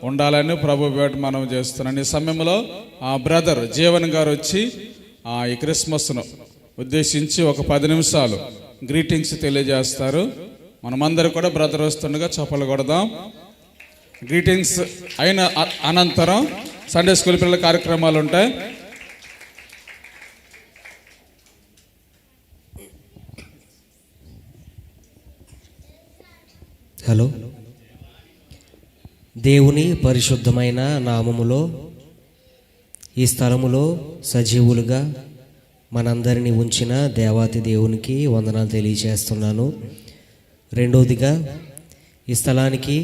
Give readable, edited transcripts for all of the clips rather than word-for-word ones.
ఉండాలని ప్రభు పేట మనం చేస్తున్నాం. ఈ సమయంలో బ్రదర్ జీవన్ గారు వచ్చి ఈ క్రిస్మస్ను ఉద్దేశించి ఒక 10 నిమిషాలు గ్రీటింగ్స్ తెలియజేస్తారు. మనమందరూ కూడా బ్రదర్ వస్తుండగా చప్పలు కొడదాం. గ్రీటింగ్స్ అయిన అనంతరం సండే స్కూల్ పిల్లల కార్యక్రమాలు ఉంటాయి. హలో, దేవుని పరిశుద్ధమైన నామములో ఈ స్థలములో సజీవులుగా మనందరినీ ఉంచిన దేవాతి దేవునికి వందనాలు తెలియజేస్తున్నాను. రెండవదిగా ఈ స్థలానికి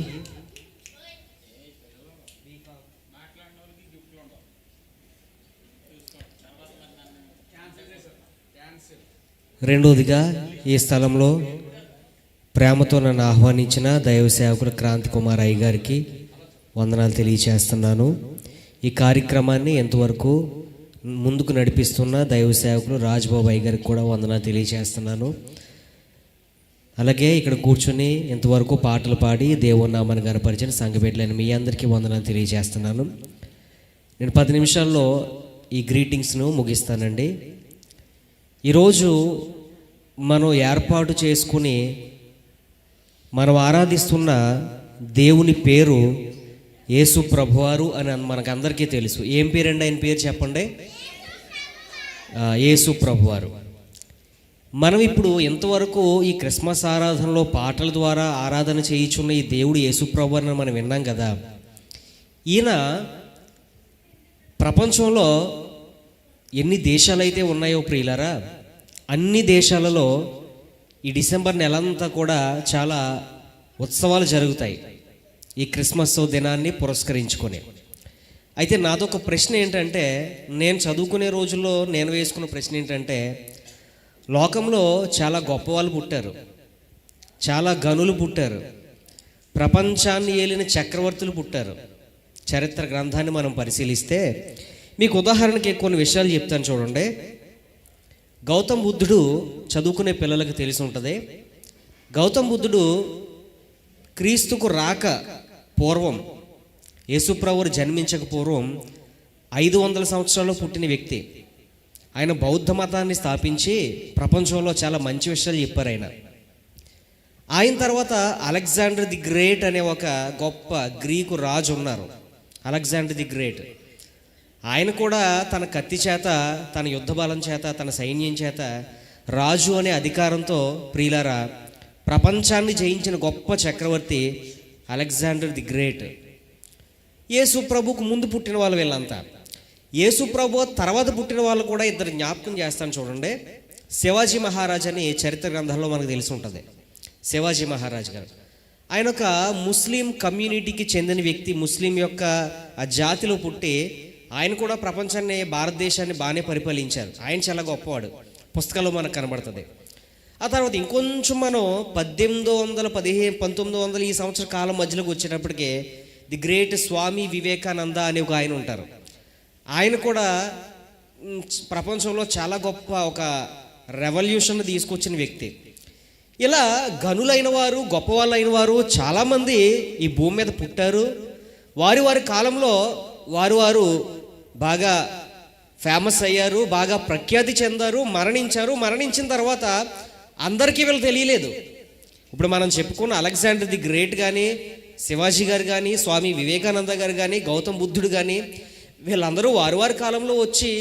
ఈ స్థలంలో ప్రేమతో నన్ను ఆహ్వానించిన దైవ సేవకుడు క్రాంతి కుమార్ అయ్య గారికి వందనాలు తెలియజేస్తున్నాను. ఈ కార్యక్రమాన్ని ఎంతవరకు ముందుకు నడిపిస్తున్న దైవ సేవకుడు రాజ్బాబు అయ్య గారికి కూడా వందనాలు తెలియజేస్తున్నాను. అలాగే ఇక్కడ కూర్చొని ఇంతవరకు పాటలు పాడి దేవుని నామాన్ని గణపరిచిన సంఘబిడ్డలైన మీ అందరికీ వందనాలు తెలియజేస్తున్నాను. నేను 10 నిమిషాల్లో ఈ గ్రీటింగ్స్ను ముగిస్తానండి. ఈరోజు మనం ఏర్పాటు చేసుకుని మనం ఆరాధిస్తున్న దేవుని పేరు యేసు ప్రభువారు అని మనకందరికీ తెలుసు. ఏం పేరండి ఆయన పేరు చెప్పండి? యేసు ప్రభువారు. మనం ఇప్పుడు ఇంతవరకు ఈ క్రిస్మస్ ఆరాధనలో పాటల ద్వారా ఆరాధన చేయించున్న ఈ దేవుడు యేసు ప్రభువారు మనం విన్నాం కదా. ఈయన ప్రపంచంలో ఎన్ని దేశాలైతే ఉన్నాయో ప్రియులారా, అన్ని దేశాలలో ఈ డిసెంబర్ నెలంతా కూడా చాలా ఉత్సవాలు జరుగుతాయి ఈ క్రిస్మస్ దినాన్ని పురస్కరించుకొని. అయితే నాదొక ప్రశ్న ఏంటంటే, నేను చదువుకునే రోజుల్లో నేను వేసుకున్న ప్రశ్న ఏంటంటే, లోకంలో చాలా గొప్ప వాళ్ళు పుట్టారు, చాలా గనులు పుట్టారు, ప్రపంచాన్ని ఏలిన చక్రవర్తులు పుట్టారు. చరిత్ర గ్రంథాన్ని మనం పరిశీలిస్తే మీకు ఉదాహరణకి కొన్ని విషయాలు చెప్తాను చూడండి. గౌతమ్ బుద్ధుడు చదువుకునే పిల్లలకు తెలిసి ఉంటుంది. గౌతమ్ బుద్ధుడు క్రీస్తుకు రాక పూర్వం, యేసుప్రభువు జన్మించక పూర్వం 500 సంవత్సరాల్లో పుట్టిన వ్యక్తి. ఆయన బౌద్ధ మతాన్ని స్థాపించి ప్రపంచంలో చాలా మంచి విషయాలు చెప్పారు. ఆయన తర్వాత అలెగ్జాండర్ ది గ్రేట్ అనే ఒక గొప్ప గ్రీకు రాజు ఉన్నారు, అలెగ్జాండర్ ది గ్రేట్. ఆయన కూడా తన కత్తి చేత, తన యుద్ధ బలం చేత, తన సైన్యం చేత, రాజు అనే అధికారంతో ప్రియులారా ప్రపంచాన్ని జయించిన గొప్ప చక్రవర్తి అలెగ్జాండర్ ది గ్రేట్. యేసు ప్రభుకు ముందు పుట్టిన వాళ్ళు వీళ్ళంతా. యేసు ప్రభు తర్వాత పుట్టిన వాళ్ళు కూడా ఇద్దరు జ్ఞాపకం చేస్తాను చూడండి. శివాజీ మహారాజ్ అని చరిత్ర గ్రంథంలో మనకు తెలిసి ఉంటుంది. శివాజీ మహారాజ్ గారు ఆయన ఒక ముస్లిం కమ్యూనిటీకి చెందిన వ్యక్తి. ముస్లిం యొక్క ఆ జాతిలో పుట్టి ఆయన కూడా ప్రపంచాన్ని, భారతదేశాన్ని బాగానే పరిపాలించారు. ఆయన చాలా గొప్పవాడు, పుస్తకాల్లో మనకు కనబడుతుంది. ఆ తర్వాత ఇంకొంచెం మనం 1815, 1900 ఈ సంవత్సర కాలం మధ్యలోకి వచ్చేటప్పటికి ది గ్రేట్ స్వామి వివేకానంద అనే ఒక ఆయన ఉంటారు. ఆయన కూడా ప్రపంచంలో చాలా గొప్ప ఒక రెవల్యూషన్ తీసుకొచ్చిన వ్యక్తి. ఇలా గనులైన వారు, గొప్ప వాళ్ళు అయిన వారు చాలామంది ఈ భూమి మీద పుట్టారు. వారి వారి కాలంలో వారు బాగా ఫేమస్ అయ్యారు, బాగా ప్రఖ్యాతి చెందారు, మరణించారు. మరణించిన తర్వాత అందరికీ వీళ్ళు తెలియలేదు. ఇప్పుడు మనం చెప్పుకున్న అలెగ్జాండర్ ది గ్రేట్ కానీ, శివాజీ గారు కానీ, స్వామి వివేకానంద గారు కానీ, గౌతమ్ బుద్ధుడు కానీ, వీళ్ళందరూ వారి వారి కాలంలో వచ్చి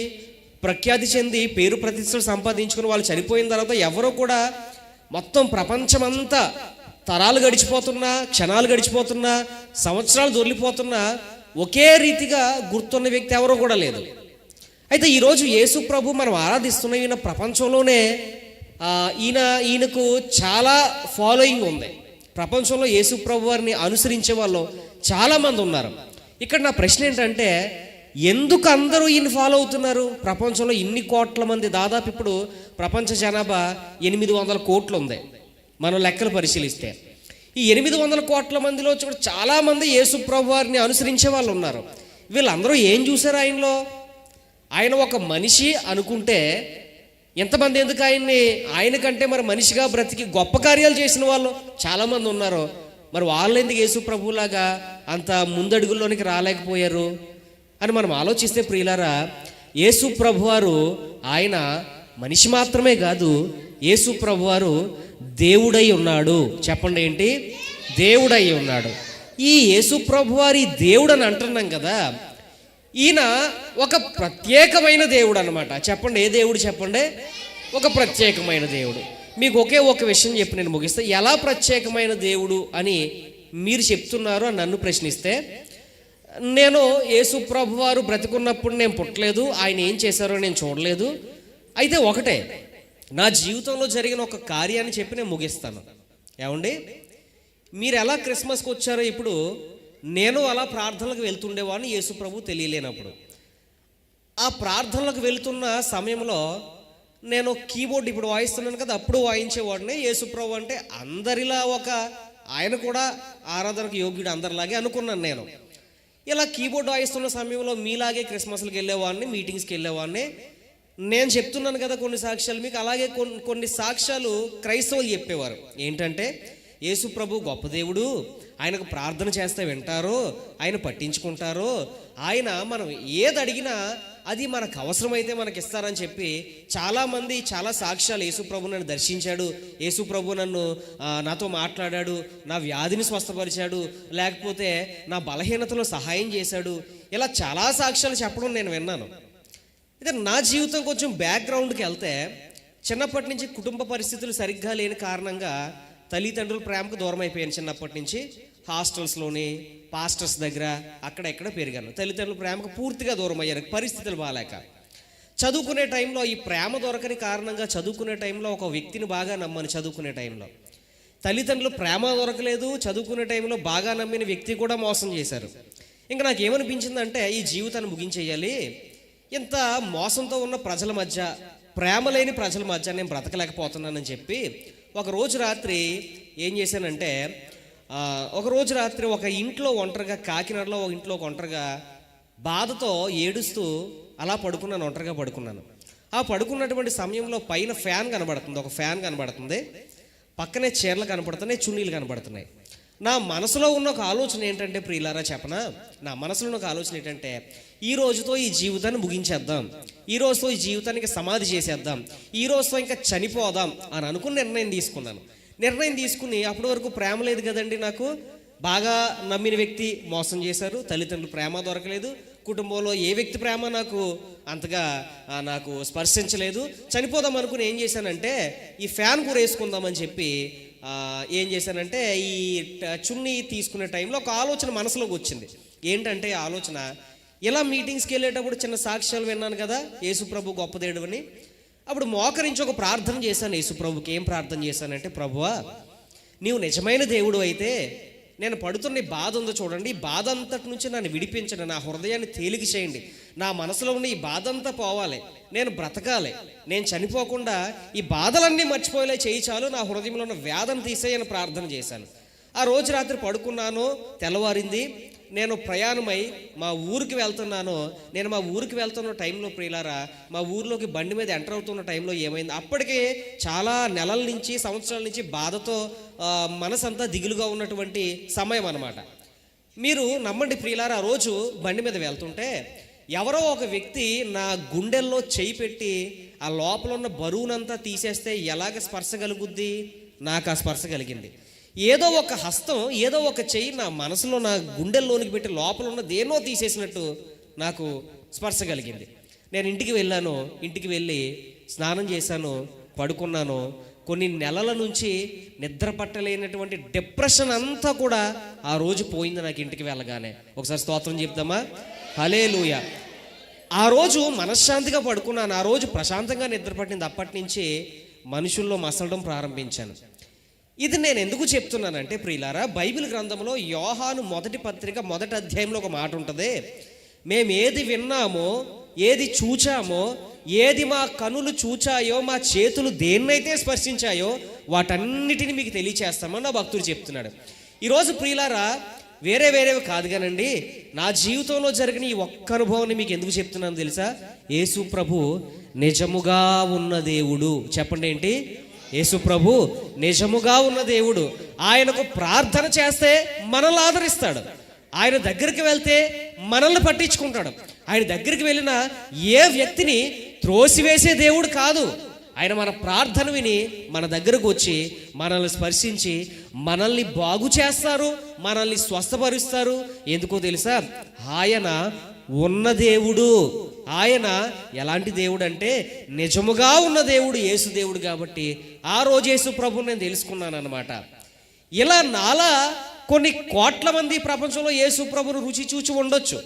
ప్రఖ్యాతి చెంది పేరు ప్రతిష్టలు సంపాదించుకుని వాళ్ళు చనిపోయిన తర్వాత ఎవరో కూడా మొత్తం ప్రపంచమంతా తరాలు గడిచిపోతున్నా, క్షణాలు గడిచిపోతున్నా, సంవత్సరాలు దొరికిపోతున్నా ఒకే రీతిగా గుర్తున్న వ్యక్తి ఎవరో కూడా లేదు. అయితే ఈరోజు యేసు ప్రభు మనం ఆరాధిస్తున్న ఈయన ప్రపంచంలోనే ఈయనకు చాలా ఫాలోయింగ్ ఉంది. ప్రపంచంలో యేసు ప్రభు వారిని అనుసరించే వాళ్ళు చాలామంది ఉన్నారు. ఇక్కడ నా ప్రశ్న ఏంటంటే, ఎందుకు అందరూ ఈయన ఫాలో అవుతున్నారు? ప్రపంచంలో ఇన్ని కోట్ల మంది, దాదాపు ఇప్పుడు ప్రపంచ జనాభా 800 కోట్లు ఉంది మనం లెక్కలు పరిశీలిస్తే. ఈ 800 కోట్ల మందిలో చాలామంది యేసు ప్రభు వారిని అనుసరించే వాళ్ళు ఉన్నారు. వీళ్ళందరూ ఏం చూశారు ఆయనలో? ఆయన ఒక మనిషి అనుకుంటే ఎంతమంది ఎందుకు ఆయన్ని, ఆయన కంటే మరి మనిషిగా బ్రతికి గొప్ప కార్యాలు చేసిన వాళ్ళు చాలామంది ఉన్నారు. మరి వాళ్ళు ఎందుకు యేసు ప్రభులాగా అంత ముందడుగుల్లోనికి రాలేకపోయారు అని మనం ఆలోచిస్తే ప్రియులారా, యేసు ప్రభువారు ఆయన మనిషి మాత్రమే కాదు, యేసు ప్రభువారు దేవుడై ఉన్నాడు. చెప్పండి ఏంటి? దేవుడై ఉన్నాడు. ఈ యేసు ప్రభువారి దేవుడు అని అంటున్నాం కదా, ఈయన ఒక ప్రత్యేకమైన దేవుడు అనమాట. చెప్పండి, ఏ దేవుడు చెప్పండి? ఒక ప్రత్యేకమైన దేవుడు. మీకు ఒక విషయం చెప్పి నేను ముగిస్తే, ఎలా ప్రత్యేకమైన దేవుడు అని మీరు చెప్తున్నారు అని నన్ను ప్రశ్నిస్తే, నేను యేసు ప్రభువారు బ్రతికున్నప్పుడు నేను పుట్టలేదు, ఆయన ఏం చేశారో నేను చూడలేదు. అయితే ఒకటే, నా జీవితంలో జరిగిన ఒక కార్యాన్ని చెప్పి నేను ముగిస్తాను. ఏమండి, మీరు ఎలా క్రిస్మస్కి వచ్చారో ఇప్పుడు నేను అలా ప్రార్థనలకు వెళ్తుండేవాడిని యేసు ప్రభు తెలియలేనప్పుడు. ఆ ప్రార్థనలకు వెళ్తున్న సమయంలో నేను కీబోర్డ్ ఇప్పుడు వాయిస్తున్నాను కదా, అప్పుడు వాయించేవాడిని. యేసు ప్రభు అంటే అందరిలా ఆయన కూడా ఆరాధనకు యోగ్యుడు అందరిలాగే అనుకున్నాను నేను. ఇలా కీబోర్డ్ వాయిస్తున్న సమయంలో మీలాగే క్రిస్మస్కి వెళ్ళేవాడిని, మీటింగ్స్కి వెళ్ళేవాడిని. నేను చెప్తున్నాను కదా కొన్ని సాక్ష్యాలు మీకు, అలాగే కొన్ని సాక్ష్యాలు క్రైస్తవులు చెప్పేవారు. ఏంటంటే, యేసు ప్రభు గొప్ప దేవుడు, ఆయనకు ప్రార్థన చేస్తే వింటారు, ఆయన పట్టించుకుంటారు, ఆయన మనం ఏది అడిగినా అది మనకు అవసరమైతే మనకి ఇస్తారని చెప్పి చాలామంది చాలా సాక్ష్యాలు, యేసు ప్రభు నన్ను దర్శించాడు, యేసు ప్రభు నాతో మాట్లాడాడు, నా వ్యాధిని స్వస్థపరిచాడు, లేకపోతే నా బలహీనతలో సహాయం చేశాడు, ఇలా చాలా సాక్ష్యాలు చెప్పడం నేను విన్నాను. అయితే నా జీవితం కొంచెం బ్యాక్గ్రౌండ్కి వెళ్తే, చిన్నప్పటి నుంచి కుటుంబ పరిస్థితులు సరిగ్గా లేని కారణంగా తల్లిదండ్రుల ప్రేమకు దూరం అయిపోయాను. చిన్నప్పటి నుంచి హాస్టల్స్లోని పాస్టర్స్ దగ్గర అక్కడ ఎక్కడ పెరిగాను. తల్లిదండ్రుల ప్రేమకు పూర్తిగా దూరం అయ్యాను, పరిస్థితులు బాగాలేక. చదువుకునే టైంలో ఈ ప్రేమ దొరకని కారణంగా చదువుకునే టైంలో ఒక వ్యక్తిని బాగా నమ్మాను. చదువుకునే టైంలో తల్లిదండ్రులు ప్రేమ దొరకలేదు, చదువుకునే టైంలో బాగా నమ్మిన వ్యక్తి కూడా మోసం చేశారు. ఇంకా నాకేమనిపించిందంటే, ఈ జీవితాన్ని ముగించేయాలి, ఇంత మోసంతో ఉన్న ప్రజల మధ్య, ప్రేమ లేని ప్రజల మధ్య నేను బ్రతకలేకపోతున్నానని చెప్పి ఒక రోజు రాత్రి ఏం చేశానంటే, ఒక ఇంట్లో ఒంటరిగా, కాకినాడలో ఒక ఇంట్లో ఒంటరిగా బాధతో ఏడుస్తూ అలా పడుకున్నాను, ఒంటరిగా పడుకున్నాను. ఆ పడుకున్నటువంటి సమయంలో పైన ఫ్యాన్ కనబడుతుంది, ఒక ఫ్యాన్ కనబడుతుంది, పక్కనే చీరలు కనబడుతున్నాయి, చున్నీలు కనబడుతున్నాయి. నా మనసులో ఉన్న ఒక ఆలోచన ఏంటంటే ప్రియులారా చెప్పనా, నా మనసులో ఉన్న ఒక ఆలోచన ఏంటంటే, ఈ రోజుతో ఈ జీవితాన్ని ముగించేద్దాం, ఈ రోజుతో ఈ జీవితానికి సమాధి చేసేద్దాం, ఈ రోజుతో ఇంకా చనిపోదాం అని అనుకుని నిర్ణయం తీసుకుని అప్పటి వరకు ప్రేమ లేదు కదండి నాకు, బాగా నమ్మిన వ్యక్తి మోసం చేశారు, తల్లిదండ్రులు ప్రేమ దొరకలేదు, కుటుంబంలో ఏ వ్యక్తి ప్రేమ నాకు అంతగా నాకు స్పర్శించలేదు. చనిపోదాం అనుకుని ఏం చేశానంటే, ఈ ఫ్యాన్ కూడా వేసుకుందామని చెప్పి ఏం చేశానంటే, ఈ చున్నీ తీసుకునే టైంలో ఒక ఆలోచన మనసులోకి వచ్చింది. ఏంటంటే ఆలోచన, ఇలా మీటింగ్స్కి వెళ్ళేటప్పుడు చిన్న సాక్ష్యాలు విన్నాను కదా, యేసుప్రభు గొప్ప దేవుడని. అప్పుడు మోకరించి ఒక ప్రార్థన చేశాను యేసుప్రభుకి. ఏం ప్రార్థన చేశానంటే, ప్రభువా, నీవు నిజమైన దేవుడు అయితే నేను పడుతున్న ఈ బాధ ఉందో చూడండి, ఈ బాధ అంతటి నుంచి నన్ను విడిపించండి, నా హృదయాన్ని తేలిక చేయండి, నా మనసులో ఉన్న ఈ బాధ అంతా పోవాలి, నేను బ్రతకాలి, నేను చనిపోకుండా ఈ బాధలన్నీ మర్చిపోయేలా చేయి చాలు, నా హృదయంలో ఉన్న వ్యాధను తీసేయని ప్రార్థన చేశాను. ఆ రోజు రాత్రి పడుకున్నాను, తెల్లవారింది, నేను ప్రయాణమై మా ఊరికి వెళ్తున్నాను. నేను మా ఊరికి వెళ్తున్న టైంలో ప్రియులారా, మా ఊర్లోకి బండి మీద ఎంటర్ అవుతున్న టైంలో ఏమైంది, అప్పటికే చాలా నెలల నుంచి, సంవత్సరాల నుంచి బాధతో మనసంతా దిగులుగా ఉన్నటువంటి సమయం అన్నమాట. మీరు నమ్మండి ప్రియులారా, ఆ రోజు బండి మీద వెళ్తుంటే ఎవరో ఒక వ్యక్తి నా గుండెల్లో చేయి పెట్టి ఆ లోపల ఉన్న బరువునంతా తీసేస్తే ఎలాగ స్పర్శ కలుగుద్ది, నాకు ఆ స్పర్శ కలిగింది. ఏదో ఒక హస్తం, ఏదో ఒక చెయ్యి నా మనసులో, నా గుండెల్లోనికి పెట్టి లోపల ఉన్న దేనో తీసేసినట్టు నాకు స్పర్శ కలిగింది. నేను ఇంటికి వెళ్ళాను, ఇంటికి వెళ్ళి స్నానం చేశాను, పడుకున్నాను. కొన్ని నెలల నుంచి నిద్ర పట్టలేనటువంటి డిప్రెషన్ అంతా కూడా ఆ రోజు పోయింది నాకు ఇంటికి వెళ్ళగానే. ఒకసారి స్తోత్రం చెప్తామా? హల్లెలూయా. ఆ రోజు మనశ్శాంతిగా పడుకున్నాను, ఆ రోజు ప్రశాంతంగా నిద్ర పట్టింది. అప్పటి నుంచి మనుషుల్లో మసలడం ప్రారంభించాను. ఇది నేను ఎందుకు చెప్తున్నానంటే ప్రియులారా, బైబిల్ గ్రంథంలో యోహాను మొదటి పత్రిక మొదటి అధ్యాయంలో ఒక మాట ఉంటుంది, మేము ఏది విన్నామో, ఏది చూచామో, ఏది మా కనులు చూచాయో, మా చేతులు దేన్నైతే స్పర్శించాయో వాటన్నిటిని మీకు తెలియచేస్తామని నా భక్తుడు చెప్తున్నాడు. ఈరోజు ప్రియులారా, వేరేవి కాదు కానండి, నా జీవితంలో జరిగిన ఈ ఒక్క అనుభవాన్ని మీకు ఎందుకు చెప్తున్నాను తెలుసా? యేసు ప్రభు నిజముగా ఉన్న దేవుడు. చెప్పండి ఏంటి? యేసు ప్రభు నిజముగా ఉన్న దేవుడు. ఆయనకు ప్రార్థన చేస్తే మనల్ని ఆదరిస్తాడు. ఆయన దగ్గరికి వెళ్తే మనల్ని పట్టించుకుంటాడు. ఆయన దగ్గరికి వెళ్ళిన ఏ వ్యక్తిని త్రోసివేసే దేవుడు కాదు. ఆయన మన ప్రార్థన విని మన దగ్గరకు వచ్చి మనల్ని స్పర్శించి మనల్ని బాగు చేస్తారు, మనల్ని స్వస్థపరుస్తారు. ఎందుకో తెలుసా? ఆయన ఉన్న దేవుడు. ఆయన ఎలాంటి దేవుడు అంటే నిజముగా ఉన్న దేవుడు, యేసు దేవుడు. కాబట్టి ఆ రోజు యేసు ప్రభుని నేను తెలుసుకున్నాను అన్నమాట. ఇలా నాలా కొన్ని కోట్ల మంది ప్రపంచంలో యేసు ప్రభును రుచి చూచి ఉండొచ్చు.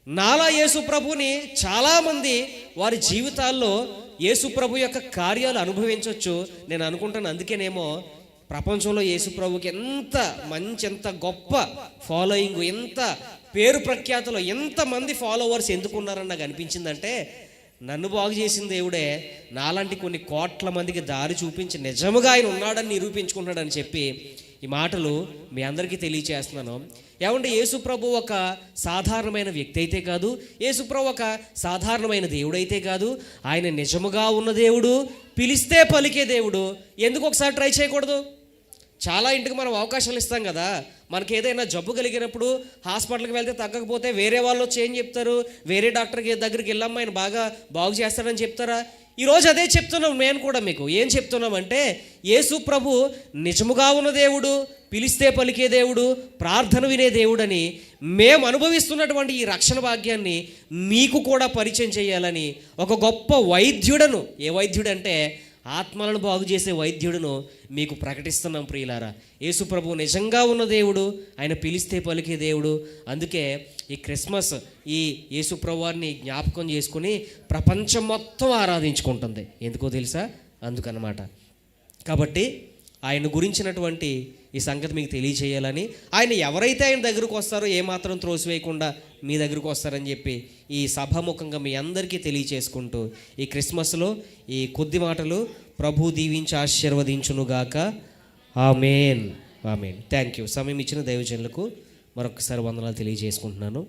నాలా యేసు ప్రభుని చాలామంది వారి జీవితాల్లో యేసు ప్రభు యొక్క కార్యాలు అనుభవించవచ్చు. నేను అనుకుంటాను అందుకేనేమో ప్రపంచంలో యేసు ప్రభుకి ఎంత గొప్ప ఫాలోయింగ్, ఎంత పేరు ప్రఖ్యాతులు, ఎంతమంది ఫాలోవర్స్ ఎందుకున్నారని నాకు అనిపించిందంటే, నన్ను బాగు చేసిన దేవుడే నాలాంటి కొన్ని కోట్ల మందికి దారి చూపించి నిజముగా ఆయన ఉన్నాడని నిరూపించుకుంటాడని చెప్పి ఈ మాటలు మీ అందరికీ తెలియచేస్తున్నాను. ఏమంటే యేసు ప్రభు ఒక సాధారణమైన వ్యక్తి అయితే కాదు, యేసు ప్రభు ఒక సాధారణమైన దేవుడు అయితే కాదు. ఆయన నిజముగా ఉన్న దేవుడు, పిలిస్తే పలికే దేవుడు. ఎందుకు ఒకసారి ట్రై చేయకూడదు? చాలా ఇంటికి మనం అవకాశాలు ఇస్తాం కదా. మనకి ఏదైనా జబ్బు కలిగినప్పుడు హాస్పిటల్కి వెళ్తే తగ్గకపోతే వేరే వాళ్ళు వచ్చి ఏం చెప్తారు? వేరే డాక్టర్కి దగ్గరికి వెళ్ళమ్మా ఆయన బాగు చేస్తాడని చెప్తారా? ఈరోజు అదే చెప్తున్నాం నేను కూడా మీకు. ఏం చెప్తున్నామంటే యేసు ప్రభు నిజముగా ఉన్న దేవుడు, పిలిస్తే పలికే దేవుడు, ప్రార్థన వినే దేవుడని మేము అనుభవిస్తున్నటువంటి ఈ రక్షణ భాగ్యాన్ని మీకు కూడా పరిచయం చేయాలని ఒక గొప్ప వైద్యుడను, ఏ వైద్యుడంటే ఆత్మలను బాగు చేసే వైద్యుడును మీకు ప్రకటిస్తున్నాం ప్రియులారా. యేసు ప్రభు నిజంగా ఉన్న దేవుడు, ఆయన పిలిస్తే పలికే దేవుడు. అందుకే ఈ క్రిస్మస్ ఈ యేసు ప్రభువారిని జ్ఞాపకం చేసుకుని ప్రపంచం మొత్తం ఆరాధించుకుంటుంది. ఎందుకో తెలుసా? అందుకన్నమాట. కాబట్టి ఆయన గురించినటువంటి ఈ సంగతి మీకు తెలియచేయాలని, ఆయన ఎవరైతే ఆయన దగ్గరకు వస్తారో ఏమాత్రం త్రోసివేయకుండా మీ దగ్గరకు వస్తారని చెప్పి ఈ సభాముఖంగా మీ అందరికీ తెలియచేసుకుంటూ ఈ క్రిస్మస్లో ఈ కొద్ది మాటలు ప్రభు దీవించి ఆశీర్వదించునుగాక. Amen, amen. Thank you. సమయం ఇచ్చిన దైవజనులకు మరొకసారి వందనాలు తెలియజేసుకుంటున్నాను.